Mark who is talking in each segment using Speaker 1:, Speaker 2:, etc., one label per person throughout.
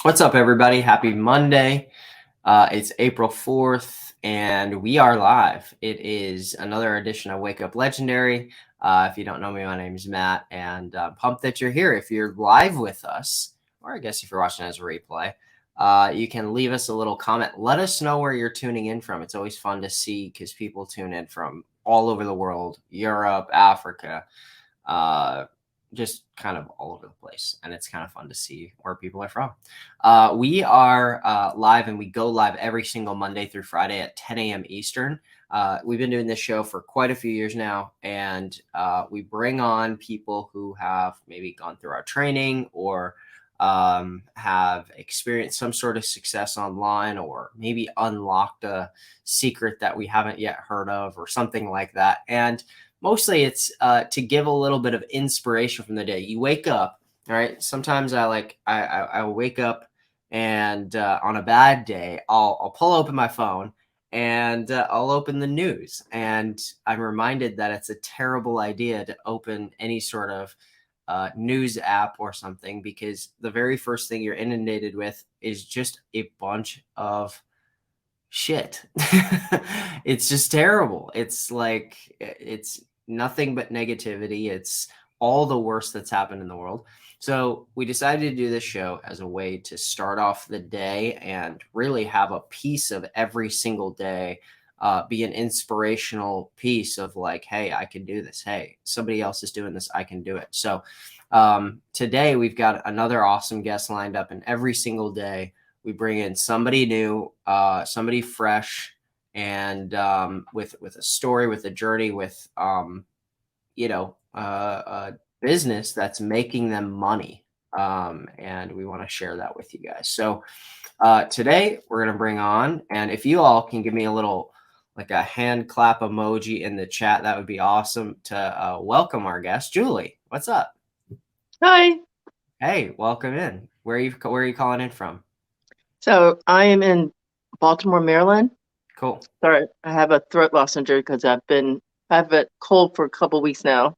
Speaker 1: What's up, everybody? Happy Monday. It's April 4th, and we are live. It is another edition of Wake Up Legendary. If you don't know me, my name is Matt, and pumped that you're here. If you're live with us, or I guess if you're watching as a replay, you can leave us a little comment. Let us know where you're tuning in from. It's always fun to see because people tune in from all over the world, Europe, Africa, just kind of all over the place, and it's kind of fun to see where people are from. We are live, and we go live every single Monday through Friday at 10 a.m. Eastern. We've been doing this show for quite a few years now, and we bring on people who have maybe gone through our training or have experienced some sort of success online, or maybe unlocked a secret that we haven't yet heard of, or something like that. And mostly it's to give a little bit of inspiration from the day. You wake up, all right? Sometimes I wake up, and on a bad day, I'll pull open my phone, and I'll open the news, and I'm reminded that it's a terrible idea to open any sort of news app or something, because the very first thing you're inundated with is just a bunch of shit. It's just terrible. It's nothing but negativity. It's all the worst that's happened in the world. So we decided to do this show as a way to start off the day and really have a piece of every single day be an inspirational piece of like, hey, I can do this. Hey, somebody else is doing this. I can do it. So today we've got another awesome guest lined up, and every single day we bring in somebody new, somebody fresh, and with a story, with a journey, with a business that's making them money, and we want to share that with you guys. So today we're gonna bring on, and if you all can give me a little like a hand clap emoji in the chat, that would be awesome to welcome our guest, Julie. What's up?
Speaker 2: Hi.
Speaker 1: Hey, welcome in. Where are you calling in from?
Speaker 2: So I am in Baltimore, Maryland.
Speaker 1: Cool.
Speaker 2: Sorry, I have a throat loss injury because I have a cold for a couple weeks now.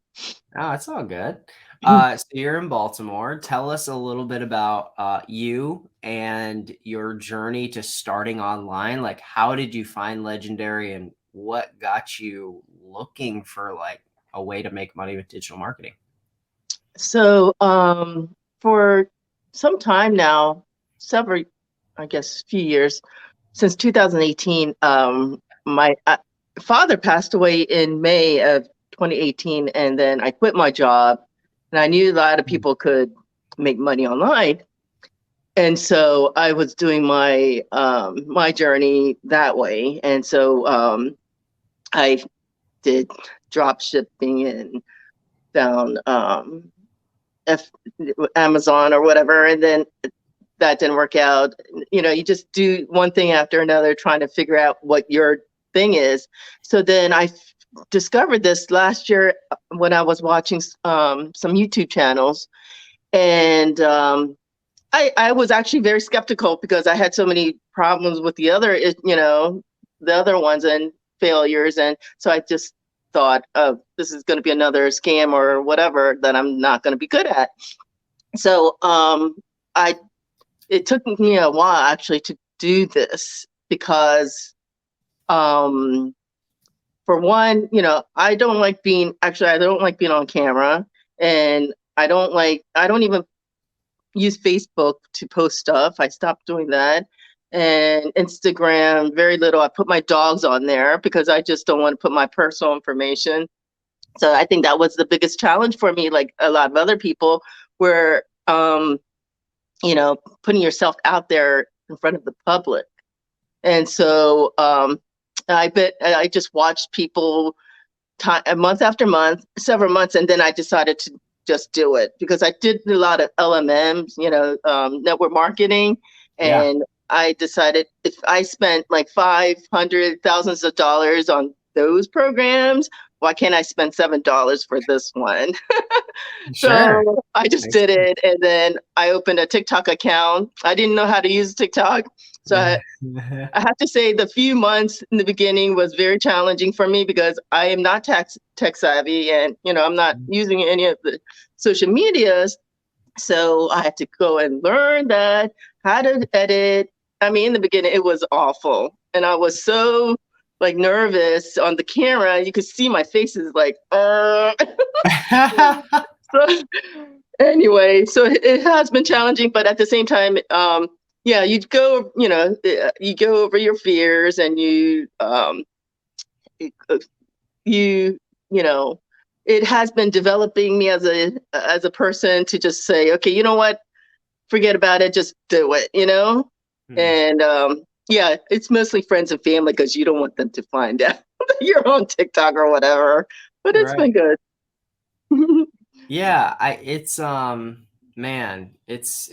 Speaker 1: Oh, it's all good. So you're in Baltimore. Tell us a little bit about you and your journey to starting online. Like, how did you find Legendary, and what got you looking for like a way to make money with digital marketing?
Speaker 2: So for some time now, several, I guess, few years since 2018, my father passed away in May of 2018, and then I quit my job, and I knew a lot of people could make money online. And so I was doing my journey that way. And so I did drop shipping and found Amazon or whatever. And then that didn't work out. You know, you just do one thing after another, trying to figure out what your thing is. So then I discovered this last year when I was watching some YouTube channels. And I was actually very skeptical because I had so many problems with the other, the other ones and failures. And so I just thought, oh, this is going to be another scam or whatever that I'm not going to be good at. So it took me a while actually to do this because, for one, I don't like being on camera, and I don't even use Facebook to post stuff. I stopped doing that. And Instagram, very little. I put my dogs on there because I just don't want to put my personal information. So I think that was the biggest challenge for me, like a lot of other people, where putting yourself out there in front of the public. And so I just watched people month after month, several months, and then I decided to just do it because I did a lot of LMMs, network marketing.
Speaker 1: Yeah.
Speaker 2: And I decided if I spent like thousands of dollars on those programs, why can't I spend $7 for this one?
Speaker 1: Sure.
Speaker 2: So I just
Speaker 1: Makes
Speaker 2: did it. And then I opened a TikTok account. I didn't know how to use TikTok. So I
Speaker 1: sense.
Speaker 2: have to say the few months in the beginning was very challenging for me because I am not tech savvy, and I'm not using any of the social medias. So I had to go and learn that, how to edit. I mean, in the beginning, it was awful. And I was so like nervous on the camera. You could see my face is like, So anyway, so it has been challenging, but at the same time, yeah, you go over your fears and you, you know, it has been developing me as a person to just say, okay, you know what, forget about it, just do it,
Speaker 1: Hmm.
Speaker 2: and yeah, it's mostly friends and family because you don't want them to find out that you're on TikTok or whatever. But it's
Speaker 1: Right.
Speaker 2: been good.
Speaker 1: Yeah, it's man, it's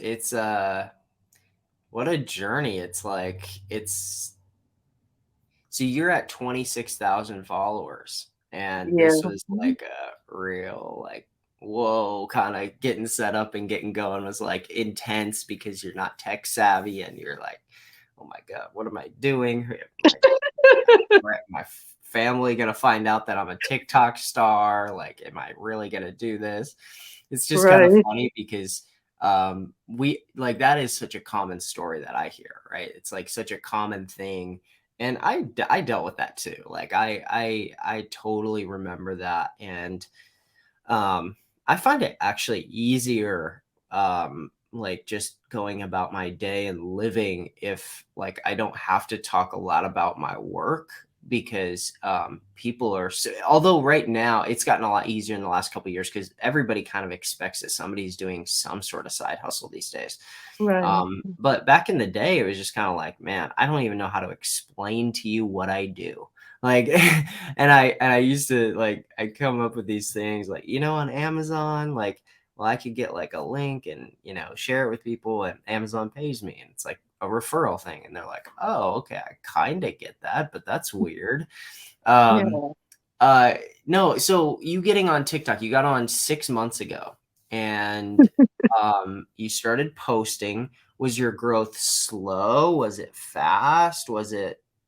Speaker 1: what a journey. It's like it's so you're at 26,000 followers, and
Speaker 2: Yeah.
Speaker 1: this was like a real like whoa kind of getting set up and getting going was like intense because you're not tech savvy and you're like, oh my god, what am I doing? My family gonna find out that I'm a TikTok star? Like, am I really gonna do this? It's just kind of
Speaker 2: Right.
Speaker 1: funny because we like that is such a common story that I hear, right? It's like such a common thing, and I dealt with that too. Like I totally remember that, and I find it actually easier, like just going about my day and living if like I don't have to talk a lot about my work because people are although right now it's gotten a lot easier in the last couple of years because everybody kind of expects that somebody's doing some sort of side hustle these days.
Speaker 2: Right.
Speaker 1: But back in the day, it was just kind of like, man, I don't even know how to explain to you what I do. Like, and I used to like, I come up with these things like, on Amazon, like, well, I could get like a link and, share it with people and Amazon pays me. And it's like a referral thing. And they're like, oh, okay, I kind of get that, but that's weird. Um,
Speaker 2: Yeah.
Speaker 1: uh, no, so you getting on TikTok, you got on 6 months ago and you started posting. Was your growth slow? Was it fast?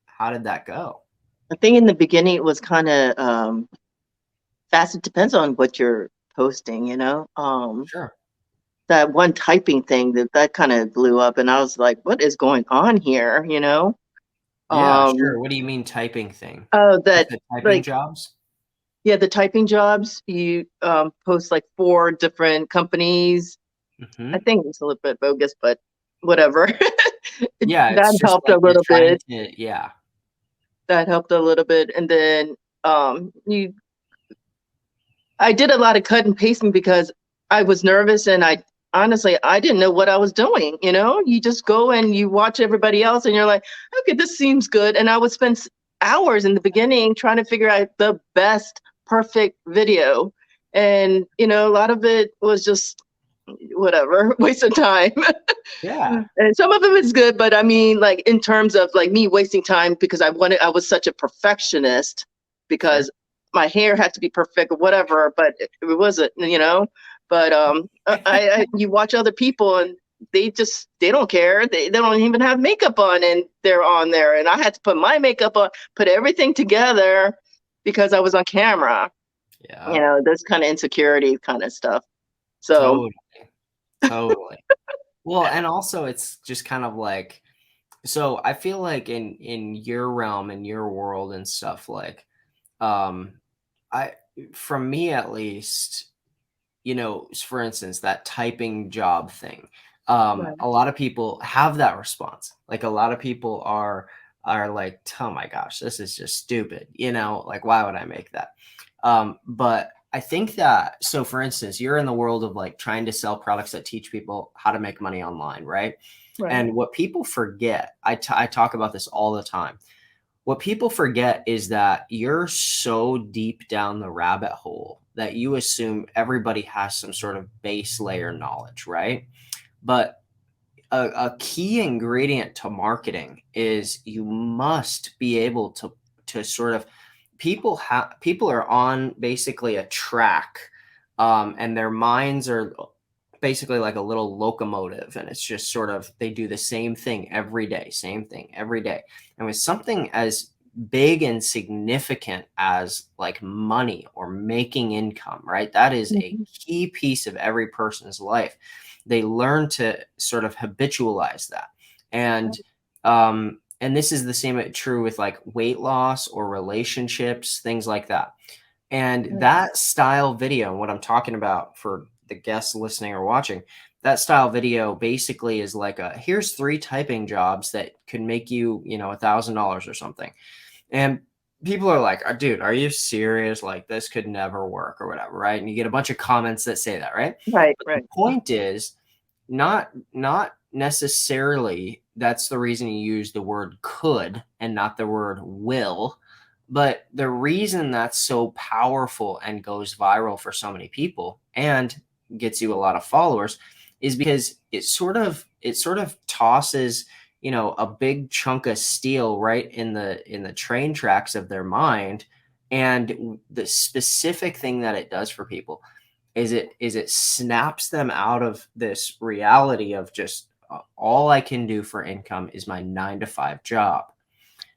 Speaker 1: How did that go?
Speaker 2: I think in the beginning it was kind of fast. It depends on what you're posting,
Speaker 1: Sure.
Speaker 2: that one typing thing that kind of blew up, and I was like, what is going on here,
Speaker 1: Yeah,
Speaker 2: Um,
Speaker 1: sure. What do you mean typing thing?
Speaker 2: oh,
Speaker 1: Like
Speaker 2: that
Speaker 1: the typing
Speaker 2: like
Speaker 1: jobs?
Speaker 2: yeah, the typing jobs, you post like four different companies. I
Speaker 1: Hmm.
Speaker 2: think it's a little bit bogus, but whatever.
Speaker 1: Yeah, it's
Speaker 2: That
Speaker 1: just
Speaker 2: helped a
Speaker 1: like you're
Speaker 2: little
Speaker 1: trying
Speaker 2: bit.
Speaker 1: to, yeah.
Speaker 2: That helped a little bit. And then you I did a lot of cut and pasting because I was nervous and I honestly I didn't know what I was doing, You just go and you watch everybody else and you're like, okay, this seems good. And I would spend hours in the beginning trying to figure out the best perfect video. And a lot of it was just whatever, waste of time.
Speaker 1: Yeah.
Speaker 2: And some of them is good, but I mean, like in terms of like me wasting time because I was such a perfectionist
Speaker 1: Sure.
Speaker 2: because my hair had to be perfect or whatever, but it wasn't. But you watch other people and they don't care. They don't even have makeup on and they're on there. And I had to put my makeup on, put everything together because I was on camera,
Speaker 1: Yeah.
Speaker 2: this kind of insecurity kind of stuff. So
Speaker 1: Totally. Totally. Well, and also it's just kind of like so I feel like in your realm, in your world and stuff, like um I from me at least, for instance, that typing job thing.
Speaker 2: right,
Speaker 1: A lot of people have that response. Like a lot of people are like, oh my gosh, this is just stupid. Like why would I make that? But I think that so for instance, you're in the world of like trying to sell products that teach people how to make money online, right?
Speaker 2: right,
Speaker 1: And what people forget, I talk about this all the time. What people forget is that you're so deep down the rabbit hole that you assume everybody has some sort of base layer knowledge, right? But a key ingredient to marketing is you must be able to sort of people are on basically a track, and their minds are basically like a little locomotive, and it's just sort of they do the same thing every day, same thing every day. And with something as big and significant as like money or making income, right? That is a
Speaker 2: Mhm.
Speaker 1: key piece of every person's life. They learn to sort of habitualize that. And this is the same true with like weight loss or relationships, things like that. And
Speaker 2: Right.
Speaker 1: that style video, and what I'm talking about for the guests listening or watching, that style video basically is like a here's 3 typing jobs that could make you, $1,000 or something. And people are like, dude, are you serious? Like this could never work or whatever, right? And you get a bunch of comments that say that, right?
Speaker 2: Right.
Speaker 1: But the
Speaker 2: Right.
Speaker 1: point is not necessarily that's the reason you use the word could and not the word will. But the reason that's so powerful and goes viral for so many people and gets you a lot of followers is because it sort of tosses, a big chunk of steel right in the train tracks of their mind. And the specific thing that it does for people is it snaps them out of this reality of just all I can do for income is my 9 to 5 job.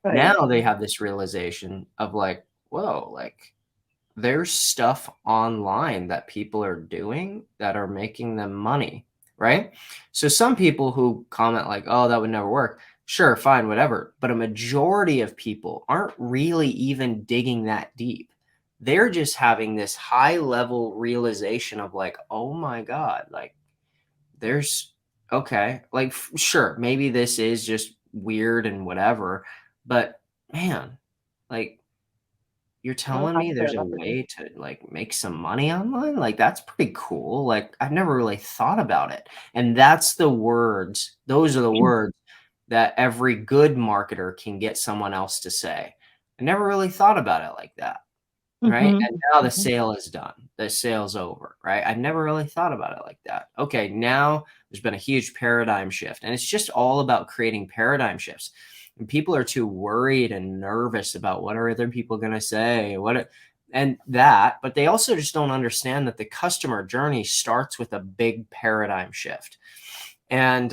Speaker 2: Right.
Speaker 1: Now they have this realization of like, whoa, like there's stuff online that people are doing that are making them money, right? So some people who comment like, "Oh, that would never work." Sure, fine, whatever. But a majority of people aren't really even digging that deep. They're just having this high level realization of like, "Oh my God, like there's okay, like sure, maybe this is just weird and whatever, but man, like you're
Speaker 2: Well,
Speaker 1: telling
Speaker 2: I
Speaker 1: me
Speaker 2: feel
Speaker 1: there's a
Speaker 2: that.
Speaker 1: way to, like, make some money online? Like, that's pretty cool, like, I've never really thought about it, and that's the words those are the words that every good marketer can get someone else to say. I never really thought about it like that, right?
Speaker 2: Mhm.
Speaker 1: And now the
Speaker 2: Mhm.
Speaker 1: sale is done. The sale's over, right? I never really thought about it like that. Okay, now there's been a huge paradigm shift, and it's just all about creating paradigm shifts. And people are too worried and nervous about what are other people going to say, and that, but they also just don't understand that the customer journey starts with a big paradigm shift. And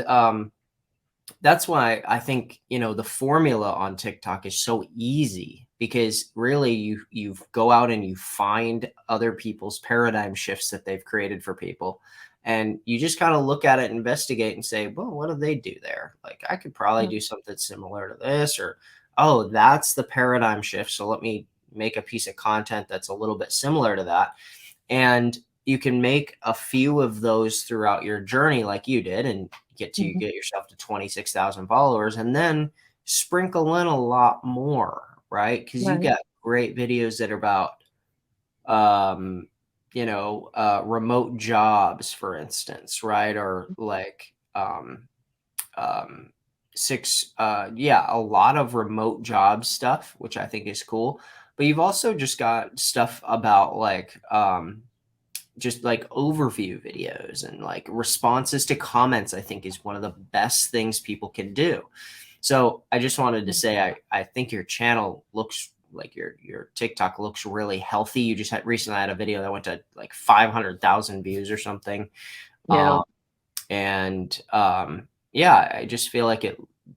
Speaker 1: that's why I think, the formula on TikTok is so easy because really you go out and you find other people's paradigm shifts that they've created for people. And you just kind of look at it, investigate, and say, well, what do they do there? Like, I could probably do something similar to this, or, oh, that's the paradigm shift. So let me make a piece of content that's a little bit similar to that. And you can make a few of those throughout your journey like you did and
Speaker 2: Mhm.
Speaker 1: get yourself to 26,000 followers, and then sprinkle in a lot more, right? Because you
Speaker 2: Right.
Speaker 1: got great videos that are about um remote jobs, for instance, right? Or like um yeah, a lot of remote job stuff, which I think is cool. But you've also just got stuff about like just like overview videos and like responses to comments. I think is one of the best things people can do. So I just wanted to say I think your channel looks like your TikTok looks really healthy. You just recently had a video that went to like 500,000 views or something.
Speaker 2: Yeah.
Speaker 1: Um, and yeah, I just feel like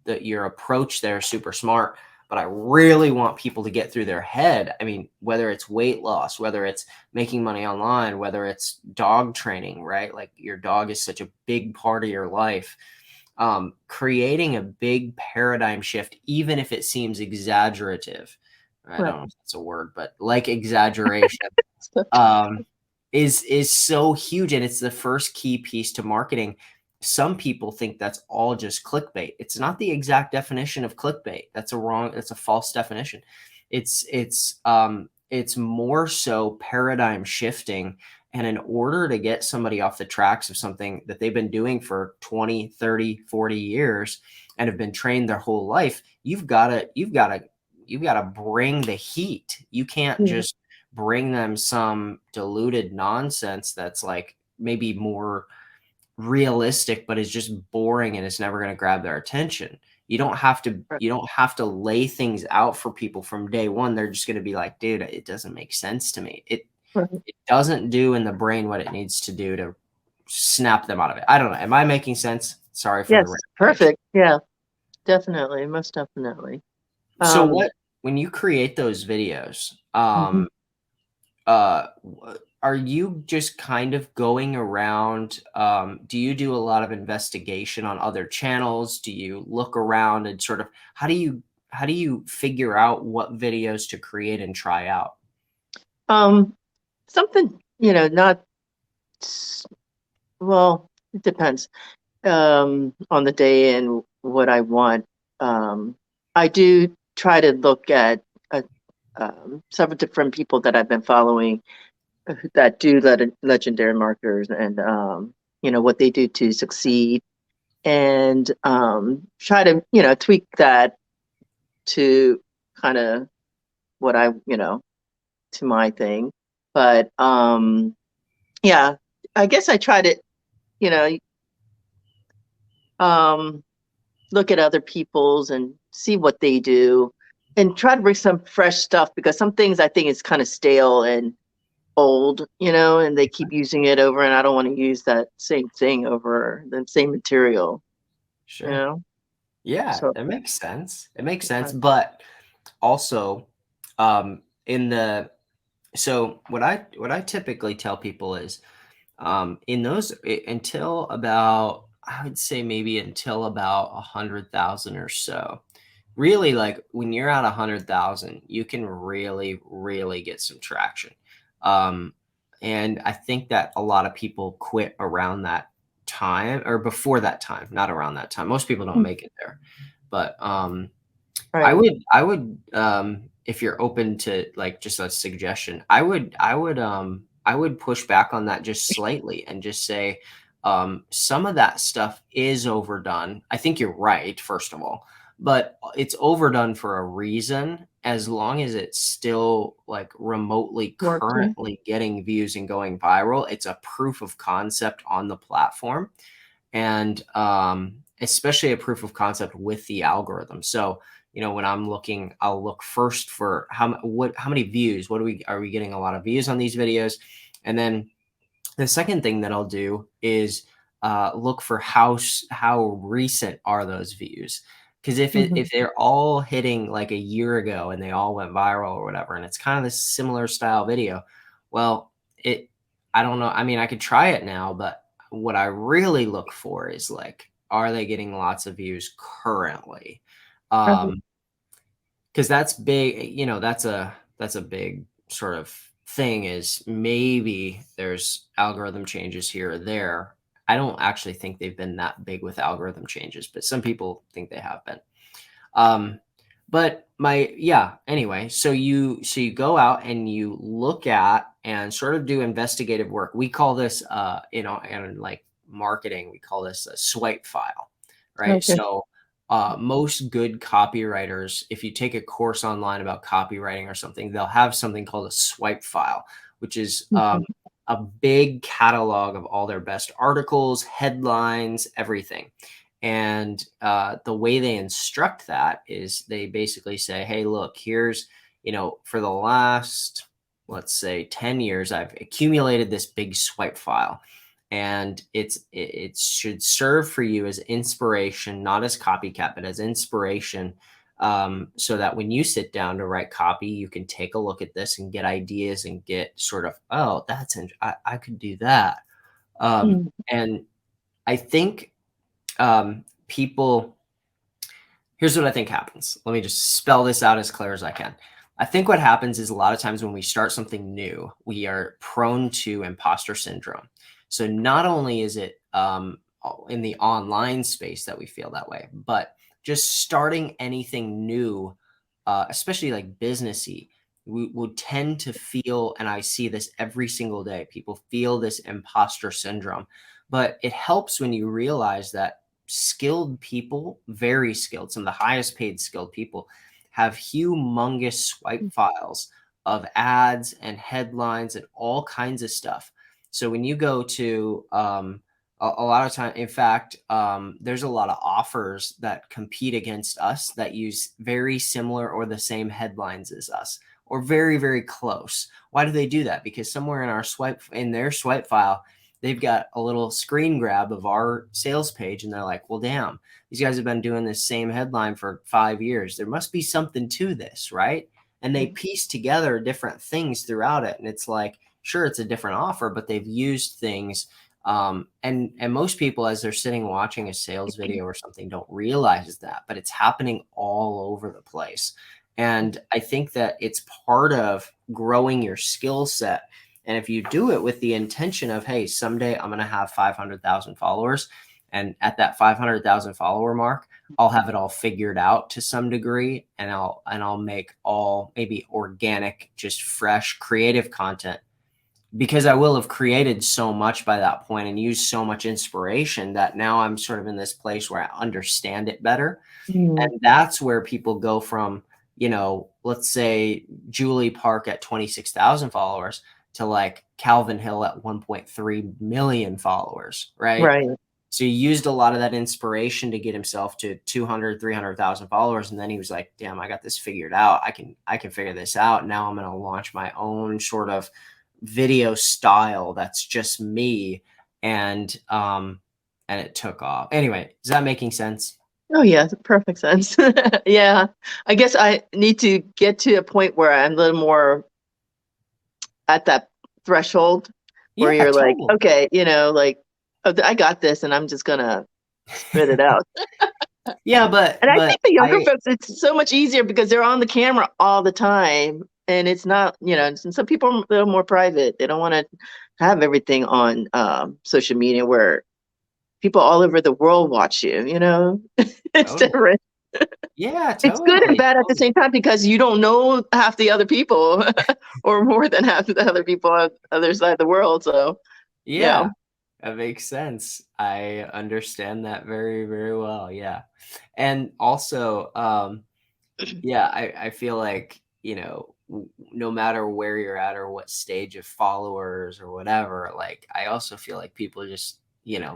Speaker 1: that your approach there is super smart. But I really want people to get through their head. I mean, whether it's weight loss, whether it's making money online, whether it's dog training, right? Like your dog is such a big part of your life. Creating a big paradigm shift, even if it seems exaggerative. I
Speaker 2: Right.
Speaker 1: don't know if that's a word, but like exaggeration
Speaker 2: So
Speaker 1: um, is so huge, and it's the first key piece to marketing. Some people think that's all just clickbait. It's not the exact definition of clickbait. That's a false definition. It's more so paradigm shifting. And in order to get somebody off the tracks of something that they've been doing for 20, 30, 40 years and have been trained their whole life, you've got to bring the heat. You can't
Speaker 2: yeah.
Speaker 1: just bring them some diluted nonsense that's like maybe more realistic but is just boring and it's never going to grab their attention.
Speaker 2: Right.
Speaker 1: You don't have to lay things out for people from day one. They're just going to be like, dude, it doesn't make sense to me.
Speaker 2: Right.
Speaker 1: It doesn't do in the brain what it needs to do to snap them out of it. I don't know. Am I making sense? Sorry for the
Speaker 2: Yes.
Speaker 1: rambling.
Speaker 2: Perfect. Yeah. Definitely. Most definitely.
Speaker 1: So
Speaker 2: Um,
Speaker 1: when you create those videos,
Speaker 2: Mhm.
Speaker 1: uh, are you just kind of going around? Do you do a lot of investigation on other channels? Do you look around and sort of how do you figure out what videos to create and try out?
Speaker 2: Um, Something, not well, it depends on the day and what I want. I do try to look at several different people that I've been following that do legendary marketers and what they do to succeed and try to tweak that to kind of what I to my thing. But yeah, I guess I try to you know um look at other people's and see what they do and try to bring some fresh stuff because some things I think is kind of stale and old, and they keep using it over, and I don't want to use that same thing over the same material, you
Speaker 1: Sure.
Speaker 2: know?
Speaker 1: Yeah,
Speaker 2: So,
Speaker 1: that makes sense. It makes sense,
Speaker 2: uh,
Speaker 1: but also, in the so what I typically tell people is, in those until about I would say maybe until about 100,000 or so. Really, like when you're at 100,000, you can really get some traction. Um, and I think that a lot of people quit around that time or before that time, not around that time. Most people don't
Speaker 2: mm,
Speaker 1: make it there, but
Speaker 2: right.
Speaker 1: I would, if you're open to like just a suggestion, I would push back on that just slightly and just say, some of that stuff is overdone. I think you're right, first of all, but it's overdone for a reason. As long as it's still like remotely
Speaker 2: Working.
Speaker 1: currently getting views and going viral, it's a proof of concept on the platform and especially a proof of concept with the algorithm. So, when I'm looking, I'll look first for how many views. What are we getting a lot of views on these videos? And then the second thing that I'll do is look for how recent are those views. Because
Speaker 2: Hmm.
Speaker 1: if they're all hitting like a year ago and they all went viral or whatever, and it's kind of this similar style video, well, it I don't know. I mean, I could try it now, but what I really look for is like, are they getting lots of views currently?
Speaker 2: Right.
Speaker 1: Um, because that's big, that's a big sort of thing is maybe there's algorithm changes here or there. I don't actually think they've been that big with algorithm changes, but some people think they have been. Um, but anyway, so you go out and you look at and sort of do investigative work. We call this in like marketing, we call this a swipe file, right?
Speaker 2: Okay.
Speaker 1: So most good copywriters, if you take a course online about copywriting or something, they'll have something called a swipe file, which is
Speaker 2: Mhm.
Speaker 1: a big catalog of all their best articles, headlines, everything. And the way they instruct that is they basically say, hey, look, here's, for the last, let's say 10 years, I've accumulated this big swipe file. And it should serve for you as inspiration, not as copycat, but as inspiration, so that when you sit down to write copy, you can take a look at this and get ideas and get sort of, oh, I could do that.
Speaker 2: Mm.
Speaker 1: And I think people here's what I think happens. Let me just spell this out as clear as I can. I think what happens is a lot of times when we start something new, we are prone to imposter syndrome. So not only is it in the online space that we feel that way, but just starting anything new, especially like businessy, we would tend to feel, and I see this every single day, people feel this imposter syndrome. But it helps when you realize that skilled people, very skilled, some of the highest paid skilled people, have humongous swipe files of ads and headlines and all kinds of stuff. So when you go to a lot of time, in fact, there's a lot of offers that compete against us that use very similar or the same headlines as us, or very close. Why do they do that? Because somewhere in their swipe file, they've got a little screen grab of our sales page and they're like, well, damn, these guys have been doing this same headline for 5 years. There must be something to this, right? And they piece together different things throughout it. And it's like, sure, it's a different offer, but they've used things. And most people, as they're sitting watching a sales video or something, don't realize that, but it's happening all over the place. And I think that it's part of growing your skill set. And if you do it with the intention of, hey, someday I'm going to have 500,000 followers. And at that 500,000 follower mark, I'll have it all figured out to some degree. And I'll make all maybe organic, just fresh, creative content, because I will have created so much by that point and used so much inspiration that now I'm sort of in this place where I understand it better. And that's where people go from, let's say Julie Park at 26,000 followers to like Calvin Hill at 1.3 million followers, right?
Speaker 2: Right.
Speaker 1: So he used a lot of that inspiration to get himself to 200, 300,000 followers. And then he was like, damn, I got this figured out. I can figure this out. Now I'm going to launch my own sort of video style that's just me. And it took off. Anyway, is that making sense?
Speaker 2: Oh yeah, perfect sense. Yeah. I guess I need to get to a point where I'm a little more at that threshold where you're
Speaker 1: totally.
Speaker 2: like, okay, like, oh, I got this and I'm just gonna spit it out.
Speaker 1: Yeah, but
Speaker 2: I think the younger folks, it's so much easier because they're on the camera all the time. And it's not, some people are a little more private. They don't want to have everything on social media where people all over the world watch you, It's different.
Speaker 1: Yeah, totally.
Speaker 2: It's good and bad at the same time because you don't know half the other people or more than half the other people on the other side of the world. So,
Speaker 1: yeah, that makes sense. I understand that very, very well. Yeah. And also, I feel like, no matter where you're at or what stage of followers or whatever, like, I also feel like people just,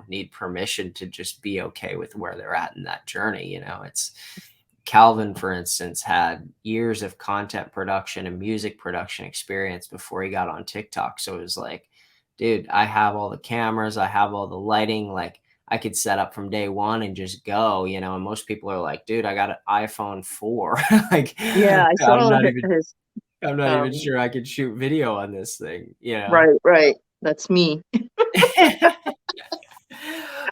Speaker 1: need permission to just be okay with where they're at in that journey. It's Calvin, for instance, had years of content production and music production experience before he got on TikTok. So it was like, dude, I have all the cameras, I have all the lighting, like I could set up from day one and just go, and most people are like, dude, I got an iPhone 4. Like,
Speaker 2: yeah, I saw
Speaker 1: I'm not even sure I could shoot video on this thing,
Speaker 2: Right. That's me.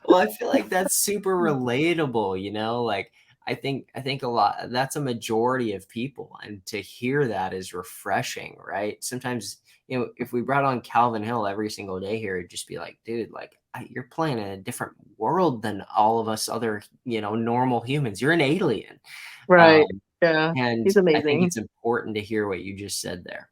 Speaker 1: Well, I feel like that's super relatable, like I think a lot, that's a majority of people, and to hear that is refreshing, right? Sometimes, if we brought on Calvin Hill every single day here, it'd just be like, dude, like you're playing in a different world than all of us other, normal humans. You're an alien.
Speaker 2: Right. Yeah.
Speaker 1: And
Speaker 2: He's
Speaker 1: I think
Speaker 2: amazing.
Speaker 1: it's important to hear what you just said there.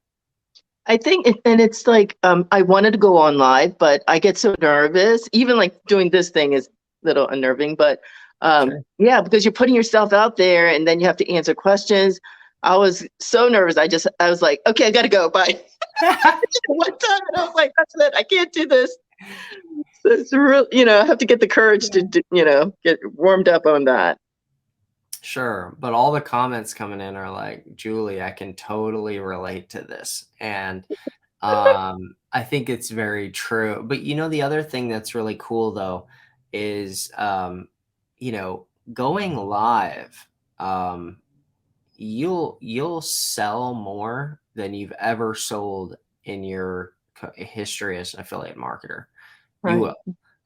Speaker 2: I think, and it's like, I wanted to go on live, but I get so nervous. Even like doing this thing is a little unnerving, but
Speaker 1: Sure.
Speaker 2: yeah, because you're putting yourself out there and then you have to answer questions. I was so nervous. I was like, okay, I got to go. Bye. One time, and I was like, that's it. I can't do this. So it's real, I have to get the courage to, get warmed up on that.
Speaker 1: Sure. But all the comments coming in are like, Julie, I can totally relate to this. And I think it's very true. But the other thing that's really cool though is going live, you'll sell more than you've ever sold in your history as an affiliate marketer. You will,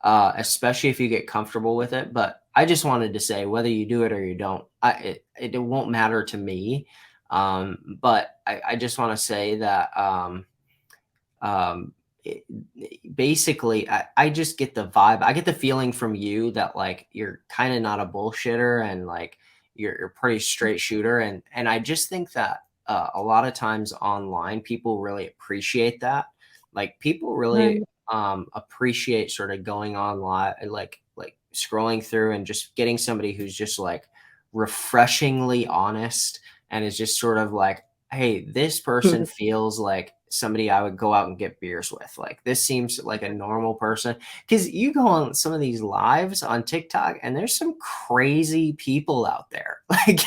Speaker 1: especially if you get comfortable with it. But I just wanted to say, whether you do it or you don't, it won't matter to me. But I just want to say that basically, I just get the vibe. I get the feeling from you that like you're kind of not a bullshitter and like you're a pretty straight shooter. And I just think that a lot of times online, people really appreciate that. Like people really appreciate sort of going online, like scrolling through and just getting somebody who's just like refreshingly honest and is just sort of like, hey, this person feels like somebody I would go out and get beers with. Like this seems like a normal person. Because you go on some of these lives on TikTok and there's some crazy people out there. Like,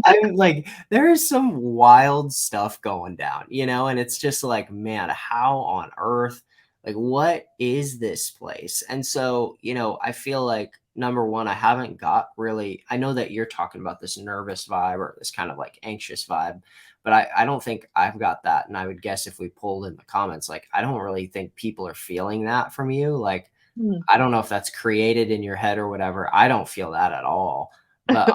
Speaker 1: I'm like, there is some wild stuff going down, and it's just like, man, how on earth? Like, what is this place? And so, I feel like number one, I haven't got really, I know that you're talking about this nervous vibe or this kind of like anxious vibe, but I don't think I've got that. And I would guess if we pulled in the comments, like, I don't really think people are feeling that from you. Like,
Speaker 2: Hmm.
Speaker 1: I don't know if that's created in your head or whatever. I don't feel that at all. But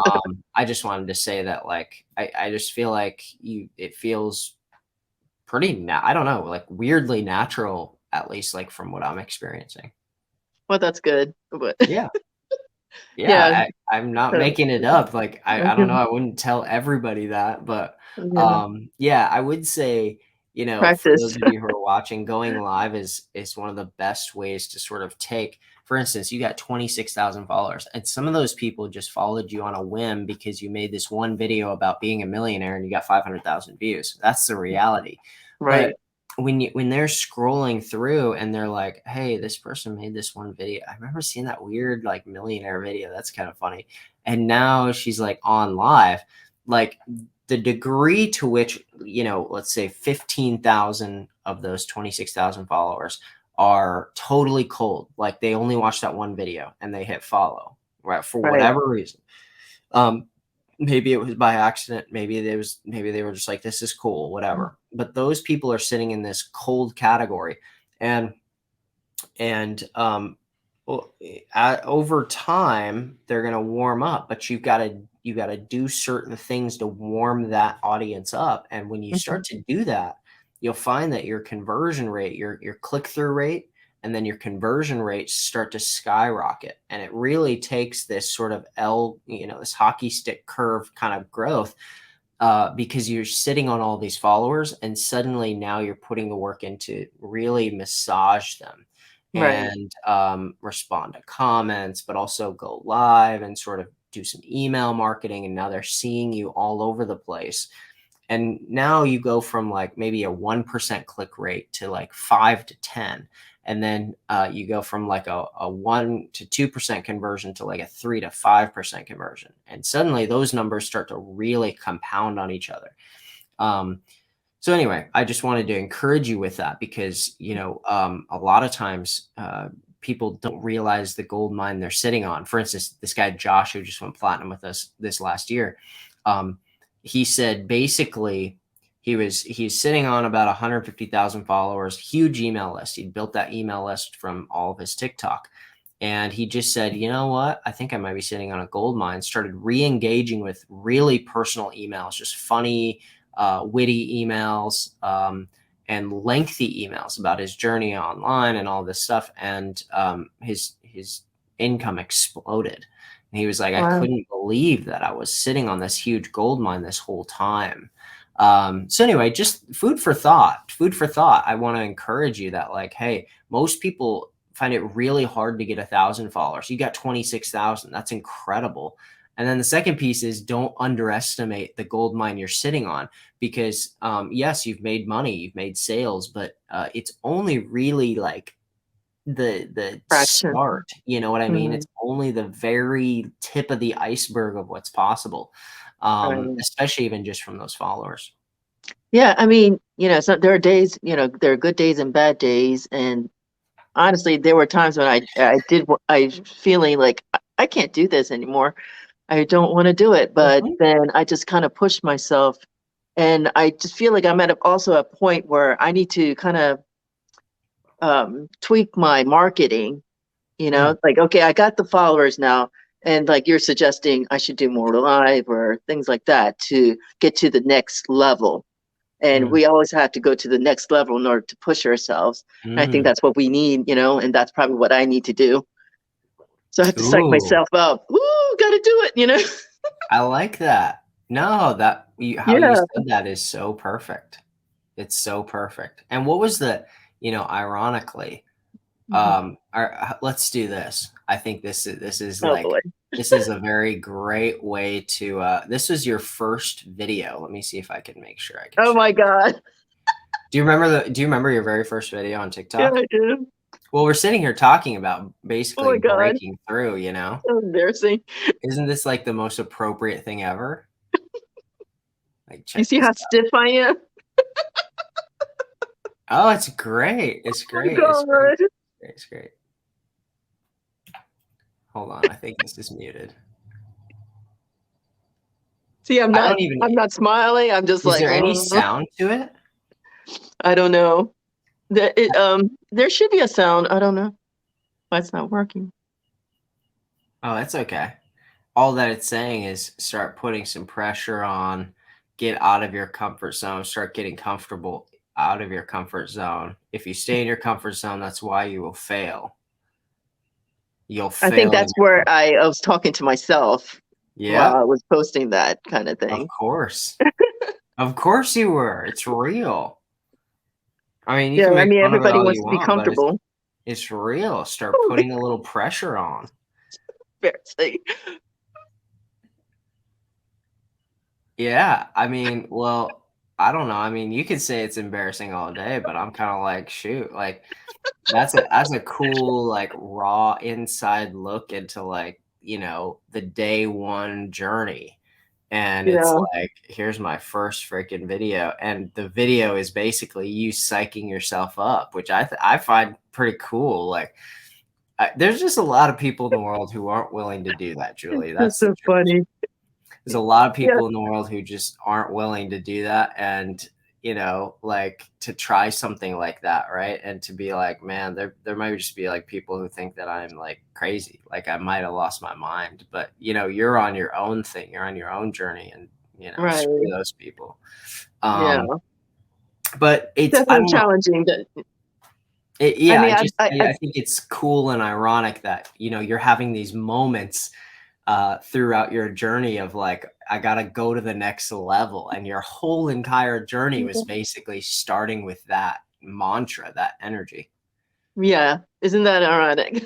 Speaker 1: I just wanted to say that, like, I just feel like it feels pretty, I don't know, like weirdly natural, at least like from what I'm experiencing.
Speaker 2: Well, that's good. But
Speaker 1: Yeah. Yeah.
Speaker 2: yeah,
Speaker 1: I'm not
Speaker 2: so,
Speaker 1: making it up. Like, I don't know.
Speaker 2: mhm,
Speaker 1: I wouldn't tell everybody that, but
Speaker 2: yeah,
Speaker 1: yeah, I would say, for
Speaker 2: practice.
Speaker 1: those of you who are watching, going live is one of the best ways to sort of take, for instance, you got 26,000 followers, and some of those people just followed you on a whim because you made this one video about being a millionaire and you got 500,000 views. That's the reality. But
Speaker 2: Right,
Speaker 1: when they're scrolling through and they're like, hey, this person made this one video. I remember seeing that weird like millionaire video. That's kind of funny. And now she's like on live. Like, the degree to which, let's say 15,000 of those 26,000 followers are totally cold. Like, they only watched that one video and they hit follow, right? For
Speaker 2: right,
Speaker 1: whatever reason. Um, Maybe it was by accident. Maybe they were just like, this is cool, whatever. But those people are sitting in this cold category. And well, over time they're going to warm up, but you got to do certain things to warm that audience up. And when you
Speaker 2: mhm,
Speaker 1: start to do that, you'll find that your conversion rate, your click-through rate, and then your conversion rates start to skyrocket. And it really takes this sort of this hockey stick curve kind of growth, because you're sitting on all these followers, and suddenly now you're putting the work in to really massage them
Speaker 2: right,
Speaker 1: and respond to comments, but also go live and sort of do some email marketing. And now they're seeing you all over the place. And now you go from like maybe a 1% click rate to like 5 to 10. And then you go from like a 1 to 2% conversion to like a 3 to 5% conversion. And suddenly those numbers start to really compound on each other. Um, so anyway, I just wanted to encourage you with that because, a lot of times people don't realize the gold mine they're sitting on. For instance, this guy, Josh, who just went platinum with us this last year, um, he said basically he's sitting on about 150,000 followers, huge email list. He built that email list from all of his TikTok. And he just said, you know what? I think I might be sitting on a gold mine. Started re-engaging with really personal emails, just funny, witty emails, and lengthy emails about his journey online and all this stuff. And his income exploded. And he was like, I
Speaker 2: wow,
Speaker 1: couldn't believe that I was sitting on this huge gold mine this whole time. So anyway, just food for thought. Food for thought. I want to encourage you that, like, hey, most people find it really hard to get 1,000 followers. You got 26,000. That's incredible. And then the second piece is, don't underestimate the gold mine you're sitting on, because yes, you've made money, you've made sales, but it's only really like the
Speaker 2: fraction.
Speaker 1: start. You know what I mean?
Speaker 2: Mhm,
Speaker 1: It's only the very tip of the iceberg of what's possible,
Speaker 2: right.
Speaker 1: especially even just from those followers.
Speaker 2: Yeah, I mean, so there are days, there are good days and bad days, and honestly, there were times when I feeling like I can't do this anymore. I don't want to do it, but
Speaker 1: Mhm.
Speaker 2: then I just kind of pushed myself, and I just feel like I'm at also a point where I need to kind of tweak my marketing.
Speaker 1: Yeah.
Speaker 2: Like, okay, I got the followers now, and like you're suggesting, I should do more live or things like that to get to the next level. And
Speaker 1: Mm.
Speaker 2: we always have to go to the next level in order to push ourselves. And I think
Speaker 1: Mm.
Speaker 2: that's what we need, and that's probably what I need to do. So I have to psych
Speaker 1: Ooh,
Speaker 2: myself up. Ooh, got to do it.
Speaker 1: I like that. No, how you
Speaker 2: Yeah.
Speaker 1: said that is so perfect. It's so perfect. And what was ironically,
Speaker 2: Mhm.
Speaker 1: let's do this. I think this is
Speaker 2: Oh
Speaker 1: like,
Speaker 2: boy.
Speaker 1: this is a very great way to, this was your first video. Let me see if I can make sure I can
Speaker 2: Oh
Speaker 1: show
Speaker 2: my
Speaker 1: you.
Speaker 2: God.
Speaker 1: Do you remember your very first video on
Speaker 2: Yeah,
Speaker 1: TikTok?
Speaker 2: I do.
Speaker 1: Well, we're sitting here talking about
Speaker 2: Oh
Speaker 1: basically
Speaker 2: my God.
Speaker 1: breaking through.
Speaker 2: So embarrassing.
Speaker 1: Isn't this like the most appropriate thing ever? Like,
Speaker 2: You
Speaker 1: check
Speaker 2: see
Speaker 1: this
Speaker 2: how
Speaker 1: out.
Speaker 2: stiff I am?
Speaker 1: Oh, it's great. It's
Speaker 2: Oh my
Speaker 1: great. It's great.
Speaker 2: God.
Speaker 1: It's great. Hold on. I think this is muted.
Speaker 2: See,
Speaker 1: I don't even,
Speaker 2: I'm not smiling. I'm just
Speaker 1: is
Speaker 2: like,
Speaker 1: there any sound to it?
Speaker 2: I don't know. There should be a sound. I don't know why it's not working.
Speaker 1: Oh, that's okay. All that it's saying is start putting some pressure on, get out of your comfort zone, start getting comfortable out of your comfort zone. If you stay in your comfort zone, that's why you will fail. You'll
Speaker 2: I think
Speaker 1: fail in
Speaker 2: that's where I was talking to myself while I
Speaker 1: Yep,
Speaker 2: was posting that kind of
Speaker 1: of
Speaker 2: thing.
Speaker 1: course. Of course you were. It's real. I mean, you
Speaker 2: Yeah,
Speaker 1: can
Speaker 2: I
Speaker 1: make
Speaker 2: mean,
Speaker 1: fun of it
Speaker 2: everybody
Speaker 1: all
Speaker 2: wants
Speaker 1: you
Speaker 2: to be
Speaker 1: want, but
Speaker 2: comfortable.
Speaker 1: it's real. Start putting a little pressure on.
Speaker 2: Embarrassing.
Speaker 1: Yeah, I mean, well, I don't know. I mean, you could say it's embarrassing all day, but I'm kind of like, shoot, like that's a cool like raw inside look into like, the day one journey. And it's
Speaker 2: Yeah,
Speaker 1: like, here's my first freaking video, and the video is basically you psyching yourself up, which I find pretty cool. Like, there's just a lot of people in the world who aren't willing to do that, Julie.
Speaker 2: that's
Speaker 1: That's the
Speaker 2: so
Speaker 1: truth.
Speaker 2: funny.
Speaker 1: There's a lot of
Speaker 2: Yeah,
Speaker 1: people in the world who just aren't willing to do that, and like to try something like that, right? And to be like, man, there might just be like people who think that I'm like crazy, like I might have lost my mind, but you're on your own thing, you're on your own journey, and screw
Speaker 2: right.
Speaker 1: those people.
Speaker 2: Yeah,
Speaker 1: But I
Speaker 2: definitely
Speaker 1: don't know.
Speaker 2: challenging. I
Speaker 1: Yeah,
Speaker 2: mean,
Speaker 1: I think it's cool and ironic that you're having these moments throughout your journey of like, I gotta go to the next level, and your whole entire journey was basically starting with that mantra, that energy.
Speaker 2: yeah, isn't that ironic?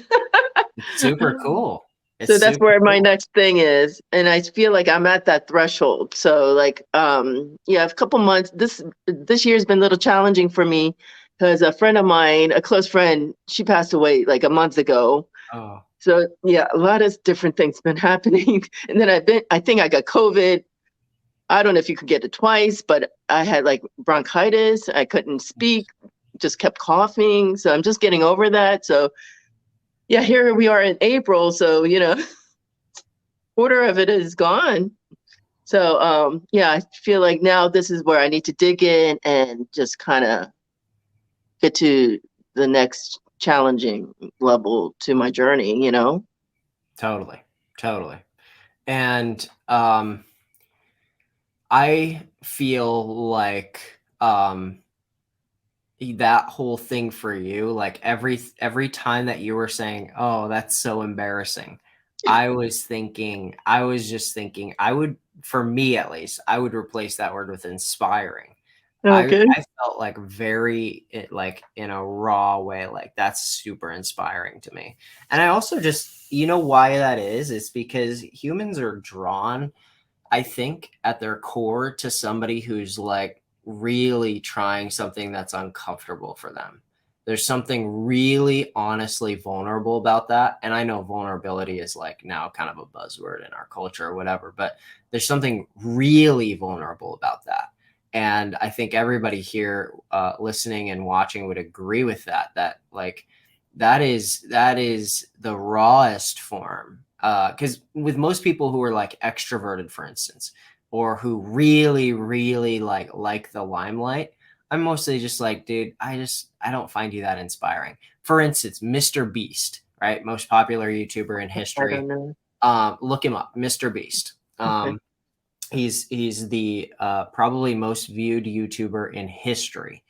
Speaker 1: It's super cool. It's
Speaker 2: So that's
Speaker 1: super
Speaker 2: where my
Speaker 1: cool.
Speaker 2: next thing is, and I feel like I'm at that threshold. So like, yeah, a couple months. This year's been a little challenging for me because a friend of mine, a close friend, she passed away like a month ago.
Speaker 1: Oh,
Speaker 2: So yeah, a lot of different things been happening. And then I think I got COVID. I don't know if you could get it twice, but I had like bronchitis. I couldn't speak, just kept coughing. So I'm just getting over that. So yeah, here we are in April. So, quarter of it is gone. So yeah, I feel like now this is where I need to dig in and just kind of get to the next challenging level to my journey.
Speaker 1: totally, totally. And I feel like that whole thing for you, like every time that you were saying, "Oh, that's so embarrassing," I was just thinking, I would, for me at least, I would replace that word with inspiring.
Speaker 2: Okay.
Speaker 1: I felt like like in a raw way, like that's super inspiring to me. And I also just, why that is? It's because humans are drawn, I think, at their core to somebody who's like really trying something that's uncomfortable for them. There's something really honestly vulnerable about that. And I know vulnerability is like now kind of a buzzword in our culture or whatever, but there's something really vulnerable about that. And I think everybody here listening and watching would agree with that, that like that is the rawest form. Because with most people who are like extroverted, for instance, or who really, really like the limelight, I'm mostly just like, dude, I don't find you that inspiring. For instance, Mr. Beast, right? Most popular YouTuber in
Speaker 2: I don't
Speaker 1: history.
Speaker 2: know.
Speaker 1: Look him up, Mr. Beast.
Speaker 2: Okay.
Speaker 1: He's the probably most viewed YouTuber in history.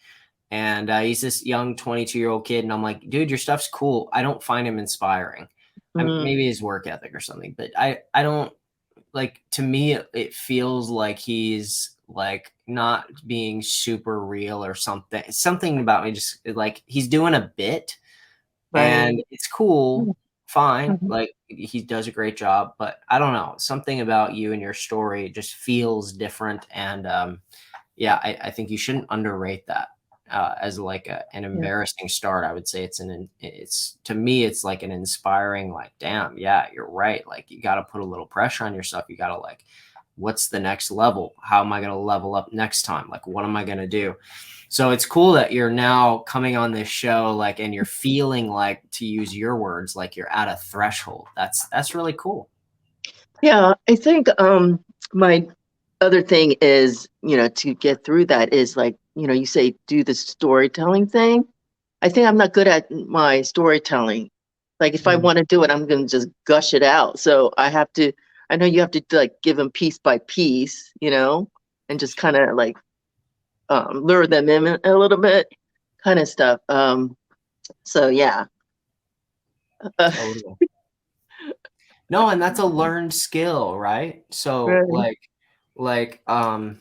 Speaker 1: And he's this young 22-year-old kid. And I'm like, dude, your stuff's cool. I don't find him inspiring.
Speaker 2: Mm,
Speaker 1: Maybe his work ethic or something, but I don't, like, to me it feels like he's like not being super real or something about me, just like he's doing a bit,
Speaker 2: right.
Speaker 1: and it's cool, fine,
Speaker 2: Mhm.
Speaker 1: like he does a great job, but I don't know, something about you and your story just feels different. And yeah, I think you shouldn't underrate that as like an
Speaker 2: Yeah.
Speaker 1: embarrassing start. I would say it's to me, it's like an inspiring, like, damn, yeah, you're right. Like you got to put a little pressure on yourself. You got to like what's the next level? How am I going to level up next time? Like, what am I going to do? So it's cool that you're now coming on this show, like, and you're feeling like, to use your words, like you're at a threshold. That's really cool.
Speaker 2: Yeah, I think my other thing is, to get through that is like, you say do the storytelling thing. I think I'm not good at my storytelling. Like if I want to do it, I'm going to just gush it out. So I know you have to like give them piece by piece, and just kind of like lure them in a little bit kind of stuff. So yeah.
Speaker 1: Totally. No, and that's a learned skill, right? So
Speaker 2: Right.
Speaker 1: like um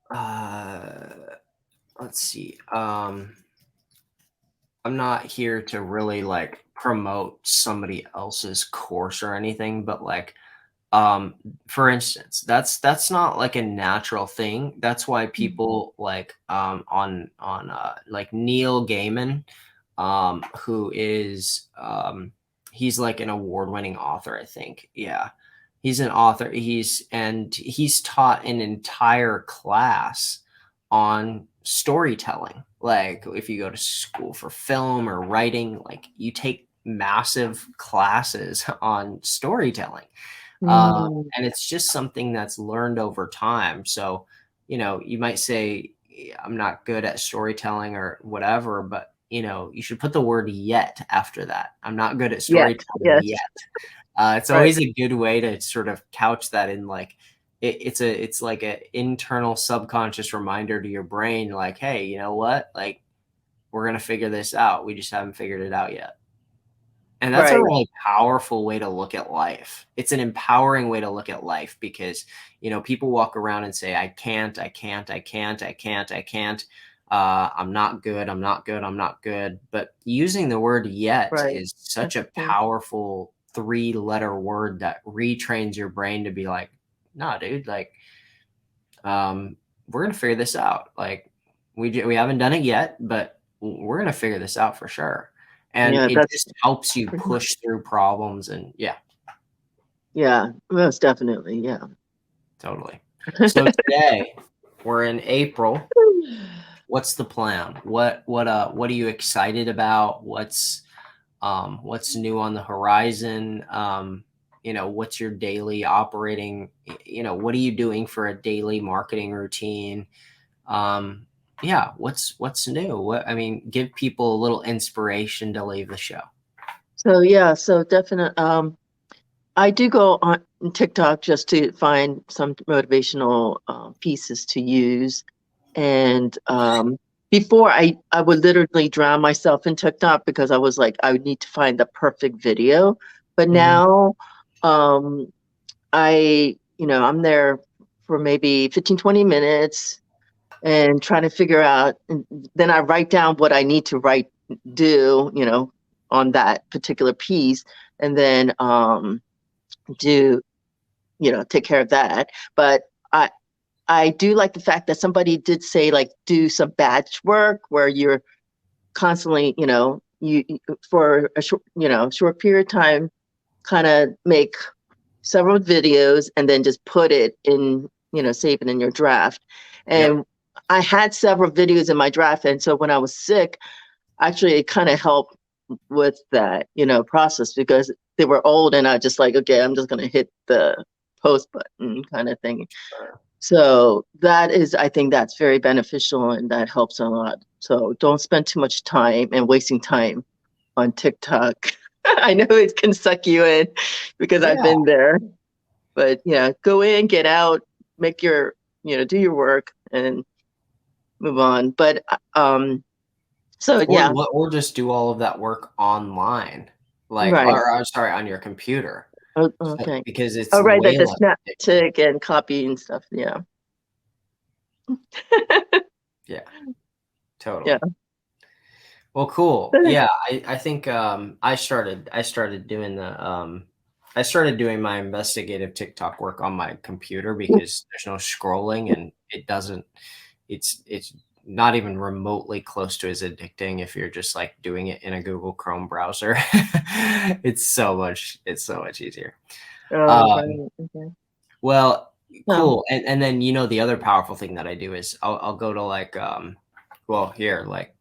Speaker 1: uh let's see. I'm not here to really like promote somebody else's course or anything, but like for instance, that's not like a natural thing. That's why people like on like Neil Gaiman, who is he's like an award-winning author, I think. Yeah. He's an author. He's taught an entire class on storytelling. Like if you go to school for film or writing, like you take massive classes on storytelling.
Speaker 2: Mm,
Speaker 1: And it's just something that's learned over time. So, you might say, I'm not good at storytelling or whatever, but you should put the word yet after that. I'm not good at
Speaker 2: yes,
Speaker 1: storytelling
Speaker 2: yes,
Speaker 1: yet. It's
Speaker 2: right,
Speaker 1: always a good way to sort of couch that in like, it's like an internal subconscious reminder to your brain, like, hey, you know what? Like, we're going to figure this out. We just haven't figured it out yet. And that's a
Speaker 2: right,
Speaker 1: really powerful way to look at life. It's an empowering way to look at life because, people walk around and say, I can't, I can't, I can't, I can't, I can't. I'm not good. I'm not good. I'm not good. But using the word yet
Speaker 2: right.
Speaker 1: is such
Speaker 2: That's
Speaker 1: a
Speaker 2: true.
Speaker 1: powerful 3-letter word that retrains your brain to be like, no, dude, like, we're going to figure this out. Like, we haven't done it yet, but we're going to figure this out for sure. And
Speaker 2: Yeah,
Speaker 1: it
Speaker 2: that's
Speaker 1: just helps you
Speaker 2: pretty much.
Speaker 1: push through problems. And yeah,
Speaker 2: Yeah, most definitely. Yeah.
Speaker 1: totally. So today we're in April. What's the plan? What are you excited about? What's new on the horizon? What's your daily operating? What are you doing for a daily marketing routine? Um, yeah, what's new? Give people a little inspiration to leave the show.
Speaker 2: So yeah, so definitely. I do go on TikTok just to find some motivational pieces to use. And before I would literally drown myself in TikTok because I was like, I would need to find the perfect video. But
Speaker 1: Mhm.
Speaker 2: now I'm there for maybe 15, 20 minutes and trying to figure out, and then I write down what I need to do, on that particular piece, and then do take care of that. But i I do like the fact that somebody did say like do some batch work where you're constantly for a short period of time kind of make several videos and then just put it in, save it in your draft.
Speaker 1: Yep.
Speaker 2: And I had several videos in my draft, and so when I was sick, actually it kind of helped with that, process, because they were old and I just like, okay, I'm just going to hit the post button kind of thing. So I think that's very beneficial and that helps a lot. So don't spend too much time and wasting time on TikTok. I know it can suck you in because I've
Speaker 1: Yeah.
Speaker 2: been there, but yeah, go in, get out, make your, do your work and move on. But so
Speaker 1: Or
Speaker 2: yeah,
Speaker 1: or just do all of that work online, like,
Speaker 2: right.
Speaker 1: or I'm sorry, on your computer,
Speaker 2: Oh,
Speaker 1: so,
Speaker 2: okay.
Speaker 1: because it's
Speaker 2: Oh, right, like
Speaker 1: way
Speaker 2: the
Speaker 1: less
Speaker 2: snap
Speaker 1: addictive.
Speaker 2: tick and copy and stuff. Yeah.
Speaker 1: Yeah,
Speaker 2: Yeah.
Speaker 1: totally. Well, cool. Yeah, I think I started doing my investigative TikTok work on my computer because there's no scrolling and it's not even remotely close to as addicting if you're just like doing it in a Google Chrome browser. It's so much easier.
Speaker 2: Oh,
Speaker 1: Um,
Speaker 2: right. Okay.
Speaker 1: well,
Speaker 2: No.
Speaker 1: cool. And then the other powerful thing that I do is I'll go to like well here like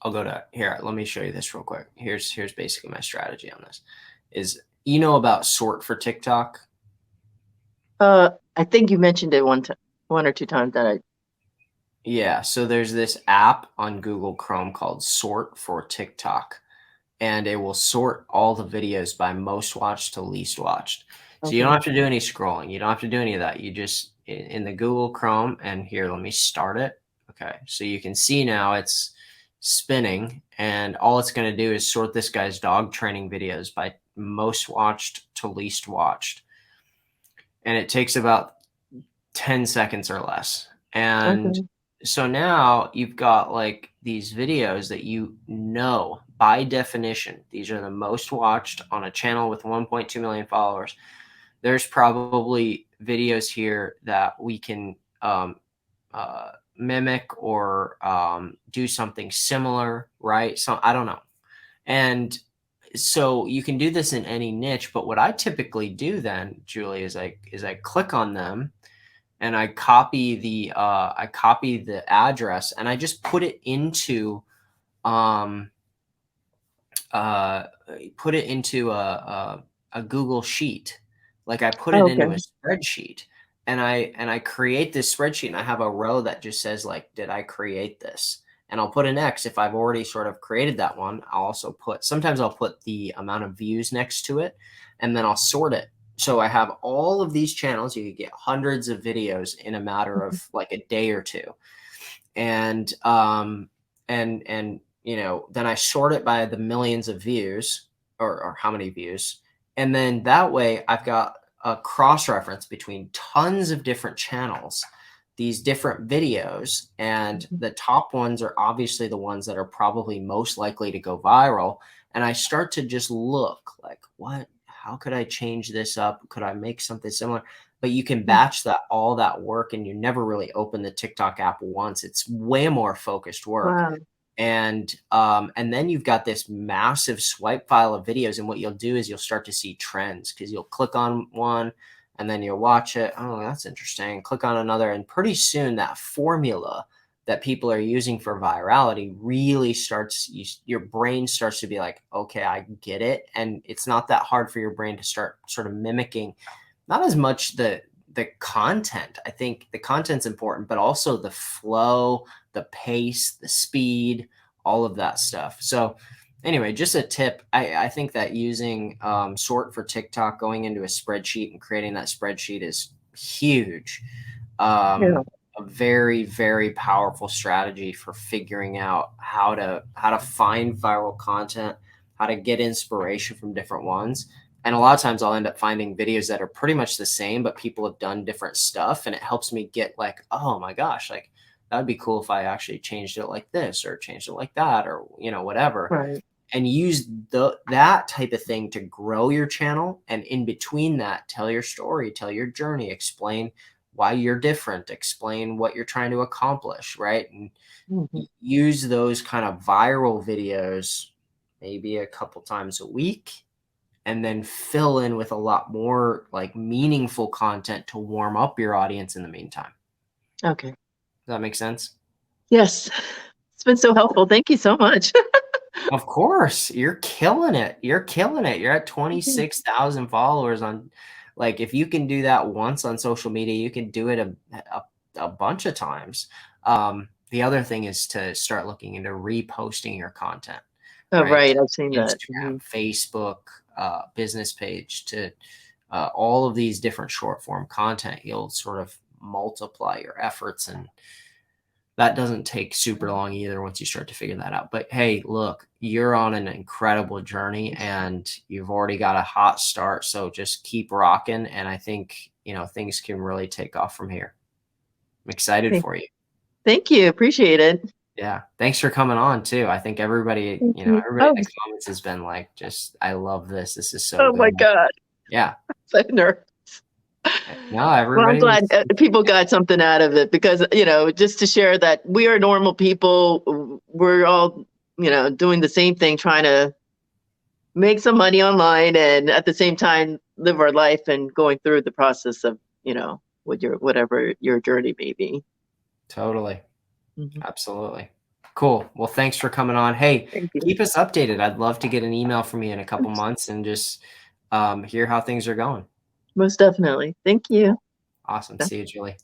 Speaker 1: I'll go to here. Let me show you this real quick. Here's basically my strategy on this. Is about sort for TikTok?
Speaker 2: I think you mentioned it one or two times that I.
Speaker 1: Yeah, so there's this app on Google Chrome called Sort for TikTok, and it will sort all the videos by most watched to least watched. So you don't
Speaker 2: Okay.
Speaker 1: have to do any scrolling. You don't have to do any of that. You just in the Google Chrome, and here, let me start it. Okay, so you can see now it's spinning, and all it's going to do is sort this guy's dog training videos by most watched to least watched. And it takes about 10 seconds or less. And
Speaker 2: Okay.
Speaker 1: so now you've got like these videos that by definition, these are the most watched on a channel with 1.2 million followers. There's probably videos here that we can mimic or do something similar, right? So I don't know. And so you can do this in any niche, but what I typically do then, Julie, is I click on them and I copy the address and I just put it into um, uh, a Google sheet. Like I put it
Speaker 2: Oh,
Speaker 1: into a
Speaker 2: okay.
Speaker 1: spreadsheet and I create this spreadsheet and I have a row that just says like, did I create this? And I'll put an X if I've already sort of created that one. I'll also sometimes I'll put the amount of views next to it and then I'll sort it. So I have all of these channels. You could get hundreds of videos in a matter of like a day or two. And then I sort it by the millions of views or how many views. And then that way I've got a cross reference between tons of different channels, these different videos, and
Speaker 2: Mhm.
Speaker 1: the top ones are obviously the ones that are probably most likely to go viral. And I start to just look like, how could I change this up? Could I make something similar? But you can batch all that work and you never really open the TikTok app once. It's way more focused work.
Speaker 2: Wow.
Speaker 1: And then you've got this massive swipe file of videos. And what you'll do is you'll start to see trends because you'll click on one and then you'll watch it. Oh, that's interesting. Click on another. And pretty soon that formula that people are using for virality really your brain starts to be like, okay, I get it. And it's not that hard for your brain to start sort of mimicking not as much the content. I think the content's important, but also the flow, the pace, the speed, all of that stuff. So anyway, just a tip. I think that using sort for TikTok, going into a spreadsheet and creating that spreadsheet is huge.
Speaker 2: Yeah.
Speaker 1: A very, very powerful strategy for figuring out how to find viral content, how to get inspiration from different ones. And a lot of times I'll end up finding videos that are pretty much the same, but people have done different stuff. And it helps me get like, oh my gosh, like that would be cool if I actually changed it like this or changed it like that or, whatever.
Speaker 2: Right.
Speaker 1: And use that type of thing to grow your channel. And in between that, tell your story, tell your journey, explain why you're different, explain what you're trying to accomplish, right? And
Speaker 2: Mhm.
Speaker 1: use those kind of viral videos maybe a couple times a week and then fill in with a lot more like meaningful content to warm up your audience in the meantime.
Speaker 2: Okay.
Speaker 1: Does that make sense?
Speaker 2: Yes. It's been so helpful. Thank you so much.
Speaker 1: Of course, you're killing it. You're killing it. You're at
Speaker 2: Mhm.
Speaker 1: 26,000 followers on like if you can do that once on social media, you can do it a bunch of times. The other thing is to start looking into reposting your content,
Speaker 2: Oh,
Speaker 1: right?
Speaker 2: right. I've seen that.
Speaker 1: Instagram,
Speaker 2: Mhm.
Speaker 1: Facebook, business page to all of these different short form content. You'll sort of multiply your efforts and that doesn't take super long either once you start to figure that out. But hey, look, you're on an incredible journey and you've already got a hot start. So just keep rocking. And I think, things can really take off from here. I'm excited
Speaker 2: Thank
Speaker 1: for you.
Speaker 2: thank you. Appreciate it.
Speaker 1: Yeah. Thanks for coming on too. I think everybody,
Speaker 2: Thank you.
Speaker 1: everybody
Speaker 2: Oh,
Speaker 1: in the comments has been like, just, I love this. This is so
Speaker 2: oh my
Speaker 1: good.
Speaker 2: God.
Speaker 1: Yeah.
Speaker 2: So nervous.
Speaker 1: No,
Speaker 2: Well, I'm glad
Speaker 1: everybody's,
Speaker 2: people got something out of it because, just to share that we are normal people. We're all, doing the same thing, trying to make some money online and at the same time live our life and going through the process of, with whatever your journey may be.
Speaker 1: Totally.
Speaker 2: Mhm.
Speaker 1: Absolutely. Cool. Well, thanks for coming on. Hey,
Speaker 2: Thank you.
Speaker 1: keep us updated. I'd love to get an email from you in a couple months and just hear how things are going.
Speaker 2: Most definitely. Thank you.
Speaker 1: Awesome. See you, Julie.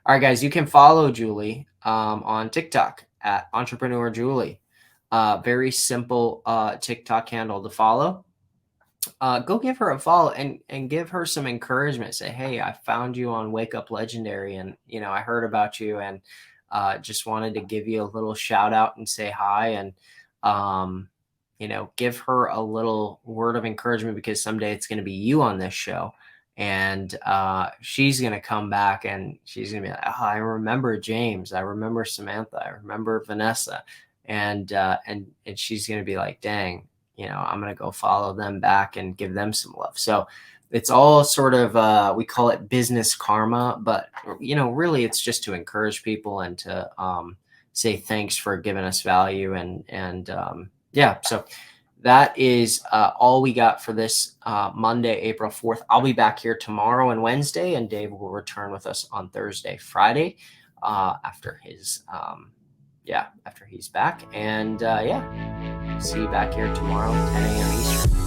Speaker 1: All right, guys, you can follow Julie on TikTok at Entrepreneur Julie. Very simple TikTok handle to follow. Go give her a follow and give her some encouragement. Say, hey, I found you on Wake Up Legendary, and I heard about you, and just wanted to give you a little shout out and say hi, and give her a little word of encouragement, because someday it's going to be you on this show, and she's going to come back and she's going to be like, oh, I remember James, I remember Samantha, I remember Vanessa, and she's going to be like, dang, I'm going to go follow them back and give them some love. So it's all sort of, we call it business karma, but really it's just to encourage people and to say thanks for giving us value. And yeah, so that is all we got for this Monday, April 4th. I'll be back here tomorrow and Wednesday, and Dave will return with us on Thursday, Friday, after his, after he's back. And yeah, see you back here tomorrow, 10 a.m. Eastern.